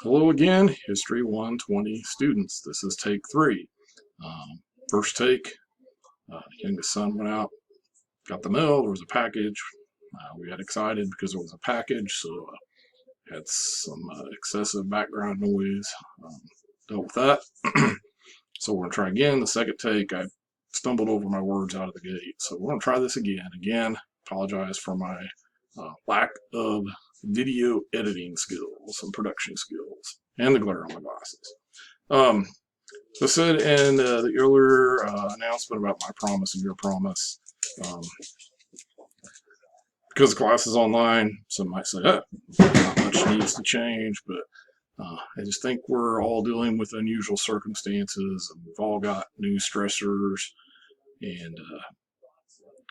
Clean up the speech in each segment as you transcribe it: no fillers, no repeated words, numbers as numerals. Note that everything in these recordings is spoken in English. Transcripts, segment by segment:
Hello again, History 120 students. This is take 3. First take, youngest son went out, got the mail, there was a package. We got excited because there was a package, so had some excessive background noise. Dealt with that. So we're going to try again. The second take, I stumbled over my words out of the gate. So we're going to try this again. Again, apologize for my lack of video editing skills and production skills and the glare on my glasses. So I said in the earlier announcement about my promise and your promise, because the class is online, some might say, not much needs to change, but I just think we're all dealing with unusual circumstances, and we've all got new stressors, and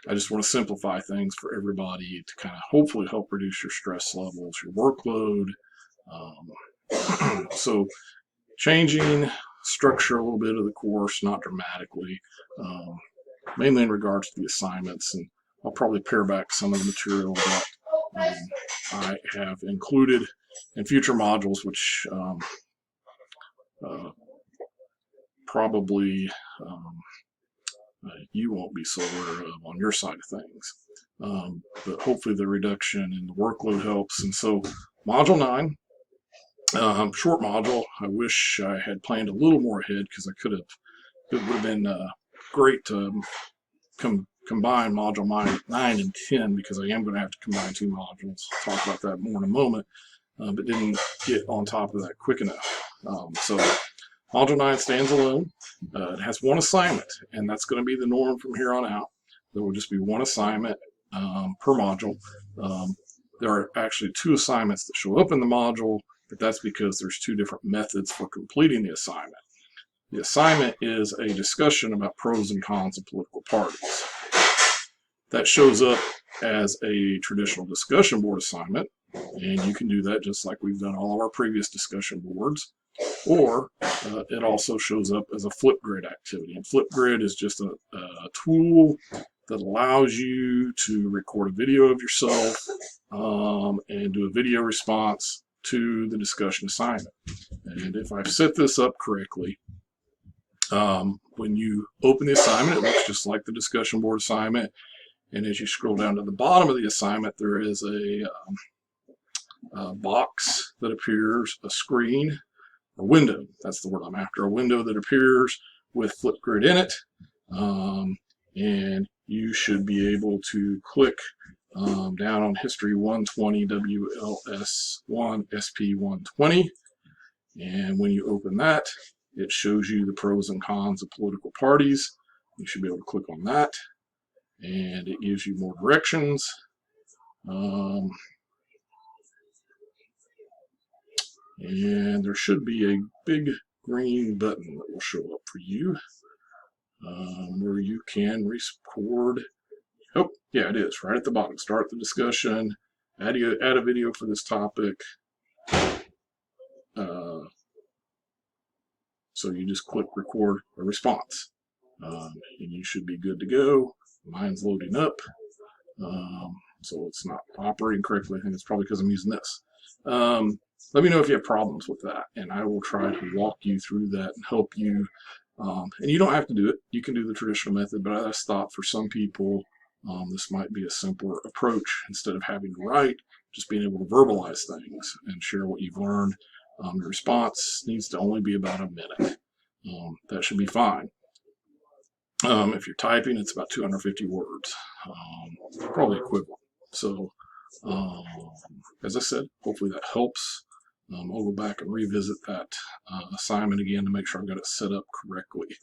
I just want to simplify things for everybody to kind of hopefully help reduce your stress levels, your workload. So changing structure a little bit of the course, not dramatically, mainly in regards to the assignments, and I'll probably pare back some of the material that I have included in future modules, which probably you won't be so aware of on your side of things. But hopefully the reduction in the workload helps. And so Module 9, short module. I wish I had planned a little more ahead because it would have been great to combine Module 9 and 10, because I am going to have to combine two modules. I'll talk about that more in a moment, but didn't get on top of that quick enough. So Module 9 stands alone. It has one assignment, and that's going to be the norm from here on out. There will just be one assignment per module. There are actually two assignments that show up in the module, but that's because there's two different methods for completing the assignment. The assignment is a discussion about pros and cons of political parties. That shows up as a traditional discussion board assignment, and you can do that just like we've done all of our previous discussion boards. Or it also shows up as a Flipgrid activity. And Flipgrid is just a tool that allows you to record a video of yourself and do a video response to the discussion assignment. And if I've set this up correctly, when you open the assignment, it looks just like the discussion board assignment. And as you scroll down to the bottom of the assignment, there is a box that appears, a screen, a window, that's the word I'm after, a window that appears with Flipgrid in it. And you should be able to click down on History 120 WLS1 SP 120. And when you open that, it shows you the pros and cons of political parties. You should be able to click on that, and it gives you more directions. And there should be a big green button that will show up for you where you can record. Oh, yeah, it is right at the bottom. Start the discussion, add a video for this topic. So you just click record a response, and you should be good to go. Mine's loading up, so it's not operating correctly. I think it's probably because I'm using this. Let me know if you have problems with that, and I will try to walk you through that and help you. And you don't have to do it. You can do the traditional method, but I just thought for some people this might be a simpler approach. Instead of having to write, just being able to verbalize things and share what you've learned. Your response needs to only be about a minute. That should be fine. If you're typing, it's about 250 words, probably equivalent. So, as I said, hopefully that helps. I'll go back and revisit that assignment again to make sure I've got it set up correctly.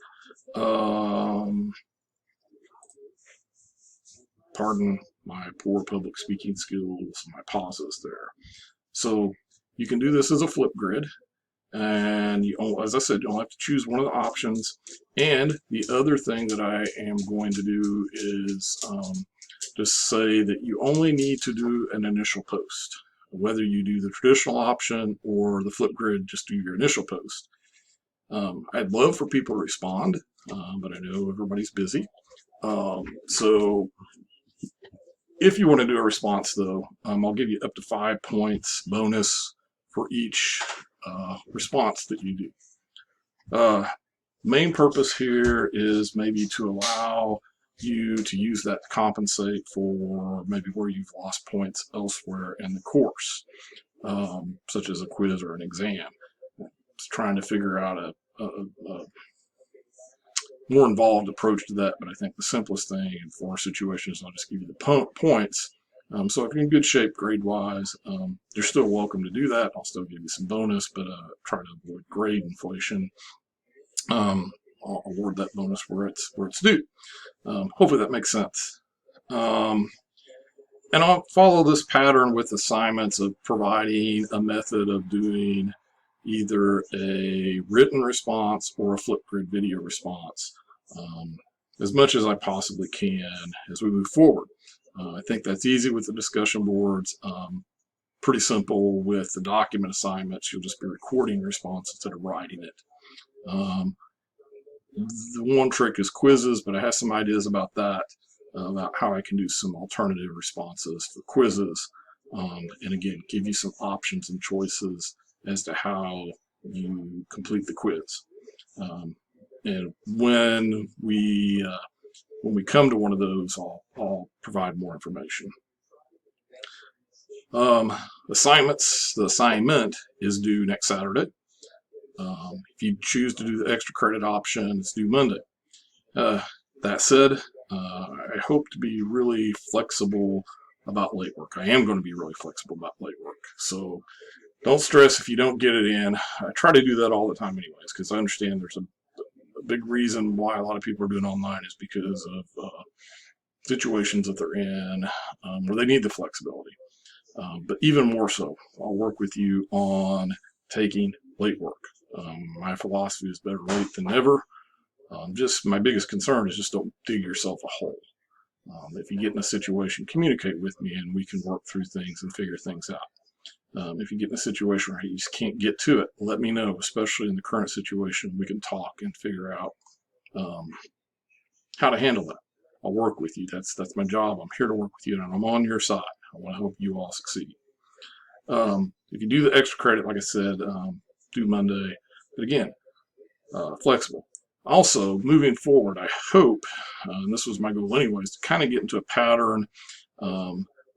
Pardon my poor public speaking skills, my pauses there. So you can do this as a Flipgrid, and as I said, you'll have to choose one of the options. And the other thing that I am going to do is just say that you only need to do an initial post. Whether you do the traditional option or the Flipgrid, just do your initial post. I'd love for people to respond, but I know everybody's busy. So if you want to do a response, though, I'll give you up to 5 points bonus for each response that you do. Main purpose here is maybe to allow you to use that to compensate for maybe where you've lost points elsewhere in the course, such as a quiz or an exam. It's trying to figure out a more involved approach to that, but I think the simplest thing for situations, I'll just give you the points. So if you're in good shape grade-wise, you're still welcome to do that. I'll still give you some bonus, but try to avoid grade inflation. I'll award that bonus where it's due. Hopefully that makes sense. And I'll follow this pattern with assignments of providing a method of doing either a written response or a Flipgrid video response as much as I possibly can as we move forward. I think that's easy with the discussion boards. Pretty simple with the document assignments. You'll just be recording response instead of writing it. The one trick is quizzes, but I have some ideas about that, about how I can do some alternative responses for quizzes. And again, give you some options and choices as to how you complete the quiz. And when we come to one of those, I'll provide more information. Assignments, the assignment is due next Saturday. If you choose to do the extra credit option, it's due Monday. That said, I hope to be really flexible about late work. I am going to be really flexible about late work. So don't stress if you don't get it in. I try to do that all the time anyways, because I understand there's a big reason why a lot of people are doing online is because of situations that they're in where they need the flexibility. But even more so, I'll work with you on taking late work. My philosophy is better late than never. Just my biggest concern is just don't dig yourself a hole. If you get in a situation, communicate with me and we can work through things and figure things out. If you get in a situation where you just can't get to it, let me know, especially in the current situation. We can talk and figure out how to handle that. I'll work with you. That's my job. I'm here to work with you, and I'm on your side. I want to help you all succeed. If you do the extra credit, like I said, due Monday. But again, flexible. Also, moving forward, I hope, and this was my goal anyways, to kind of get into a pattern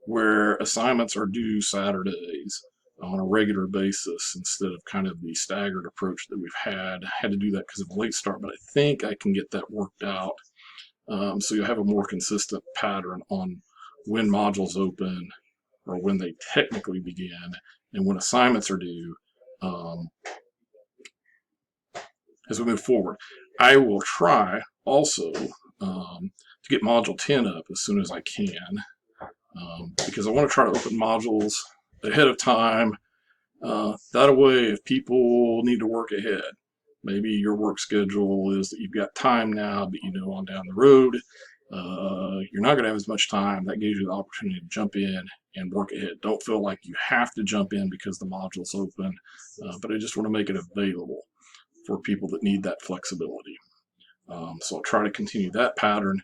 where assignments are due Saturdays on a regular basis instead of kind of the staggered approach that we've had. I had to do that because of a late start, but I think I can get that worked out. So you'll have a more consistent pattern on when modules open or when they technically begin and when assignments are due as we move forward. I will try also to get Module 10 up as soon as I can because I want to try to open modules ahead of time. That way, if people need to work ahead, maybe your work schedule is that you've got time now, but you know on down the road, you're not going to have as much time. That gives you the opportunity to jump in and work ahead. Don't feel like you have to jump in because the module's open, but I just want to make it available for people that need that flexibility. So I'll try to continue that pattern,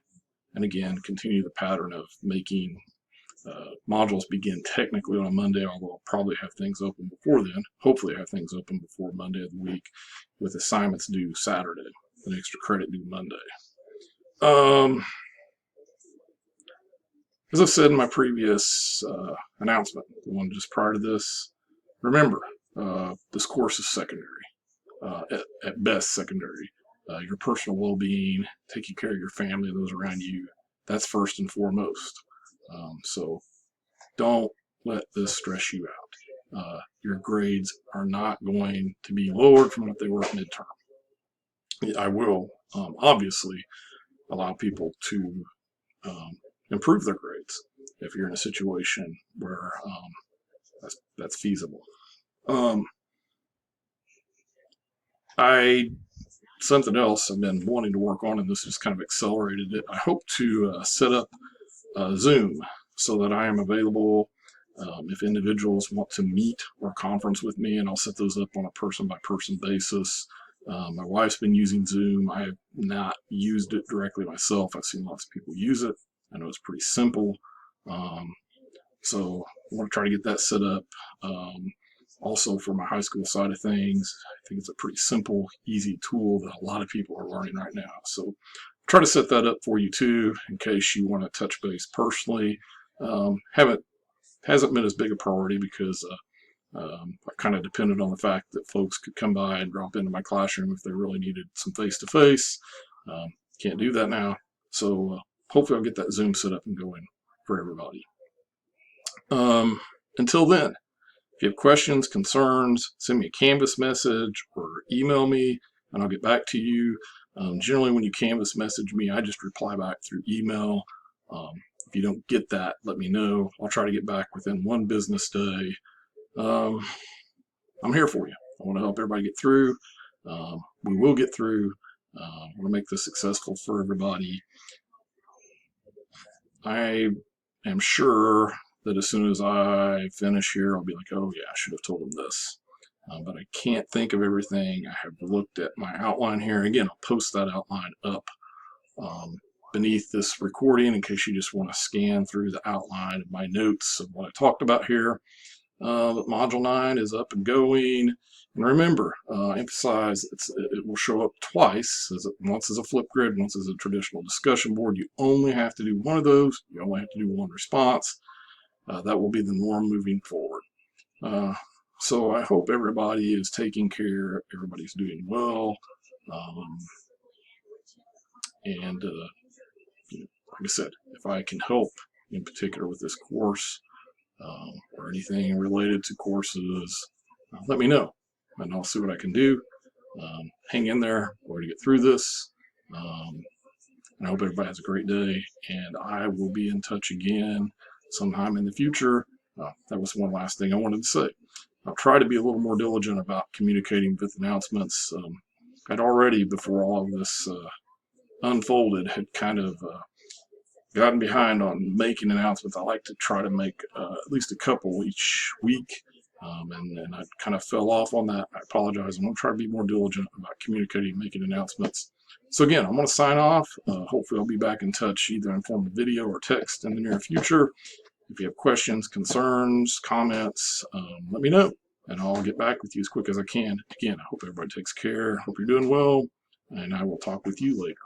and again, continue the pattern of making modules begin technically on a Monday, although I'll probably have things open before then. Hopefully I have things open before Monday of the week with assignments due Saturday, an extra credit due Monday. As I said in my previous announcement, the one just prior to this, remember, this course is secondary, at best secondary. Your personal well-being, taking care of your family and those around you, that's first and foremost. So don't let this stress you out. Your grades are not going to be lowered from what they were midterm. I will obviously allow people to improve their grades if you're in a situation where that's feasible. Something else I've been wanting to work on, and this just kind of accelerated it. I hope to set up Zoom so that I am available if individuals want to meet or conference with me, and I'll set those up on a person-by-person basis. My wife's been using Zoom. I have not used it directly myself. I've seen lots of people use it. I know it's pretty simple. So I want to try to get that set up. Also for my high school side of things, I think it's a pretty simple, easy tool that a lot of people are learning right now. So try to set that up for you too, in case you want to touch base personally. Hasn't been as big a priority because I kind of depended on the fact that folks could come by and drop into my classroom if they really needed some face-to-face. Can't do that now. So hopefully I'll get that Zoom set up and going for everybody. Until then, if you have questions, concerns, send me a Canvas message or email me and I'll get back to you. Generally when you Canvas message me, I just reply back through email. If you don't get that, let me know. I'll try to get back within 1 business day. I'm here for you. I want to help everybody get through. We will get through. I want to make this successful for everybody. I am sure that as soon as I finish here, I'll be like, oh yeah, I should have told them this. But I can't think of everything. I have looked at my outline here. Again, I'll post that outline up beneath this recording in case you just want to scan through the outline of my notes of what I talked about here. But Module 9 is up and going. And remember, emphasize it will show up twice, once as a Flipgrid, once as a traditional discussion board. You only have to do one of those. You only have to do one response. That will be the norm moving forward. So I hope everybody is taking care, everybody's doing well. And like I said, if I can help in particular with this course or anything related to courses, let me know and I'll see what I can do. Hang in there. We're going to get through this. And I hope everybody has a great day, and I will be in touch again sometime in the future. That was one last thing I wanted to say. I'll try to be a little more diligent about communicating with announcements. I'd already, before all of this unfolded, had kind of gotten behind on making announcements. I like to try to make at least a couple each week, and I kind of fell off on that. I apologize. I'm going to try to be more diligent about communicating, making announcements. So again, I'm going to sign off. Hopefully I'll be back in touch either in form of video or text in the near future. If you have questions, concerns, comments, let me know, and I'll get back with you as quick as I can. Again, I hope everybody takes care. Hope you're doing well, and I will talk with you later.